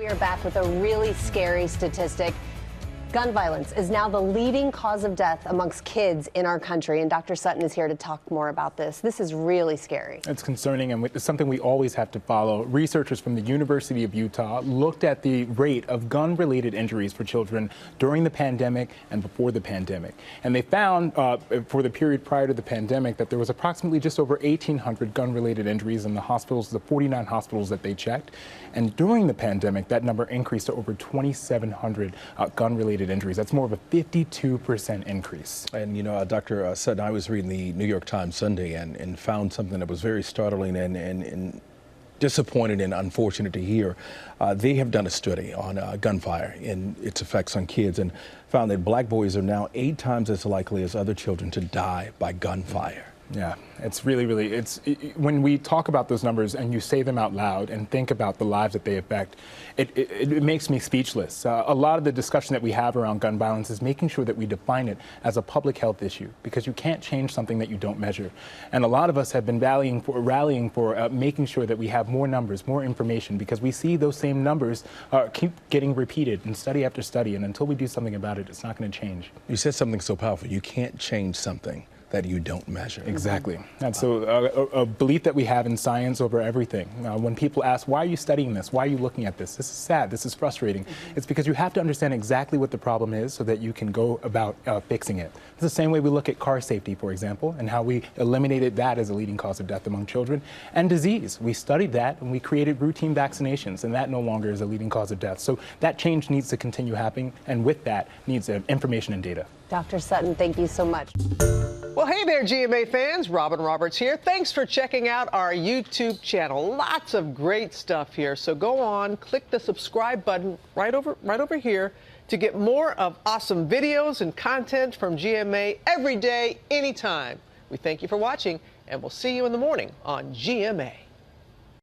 We are back with a really scary statistic. Gun violence is now the leading cause of death amongst kids in our country, and Dr. Sutton is here to talk more about this. This is really scary. It's concerning, and it's something we always have to follow. Researchers from the University of Utah looked at the rate of gun-related injuries for children during the pandemic and before the pandemic. And they found, for the period prior to the pandemic, that there was approximately just over 1,800 gun-related injuries in the hospitals, the 49 hospitals that they checked. And during the pandemic, that number increased to over 2,700 gun-related injuries. That's more of a 52% increase. And, you know, Dr. Sutton, I was reading the New York Times Sunday and found something that was very startling and disappointing and unfortunate to hear. They have done a study on gunfire and its effects on kids and found that black boys are now 8 times as likely as other children to die by gunfire. Yeah, it's really, when we talk about those numbers and you say them out loud and think about the lives that they affect, it makes me speechless. A lot of the discussion that we have around gun violence is making sure that we define it as a public health issue, because you can't change something that you don't measure. And a lot of us have been rallying for making sure that we have more numbers, more information, because we see those same numbers keep getting repeated in study after study, and until we do something about it, it's not going to change. You said something so powerful. You can't change something that you don't measure. Exactly. And so a belief that we have in science over everything. When people ask, why are you studying this? Why are you looking at this? This is sad. This is frustrating. It's because you have to understand exactly what the problem is so that you can go about fixing it. It's the same way we look at car safety, for example, and how we eliminated that as a leading cause of death among children. And disease. We studied that and we created routine vaccinations, and that no longer is a leading cause of death. So that change needs to continue happening, and with that needs information and data. Dr. Sutton, thank you so much. Well, hey there, GMA fans. Robin Roberts here. Thanks for checking out our YouTube channel. Lots of great stuff here. So go on, click the subscribe button right over here to get more of awesome videos and content from GMA every day, anytime. We thank you for watching, and we'll see you in the morning on GMA.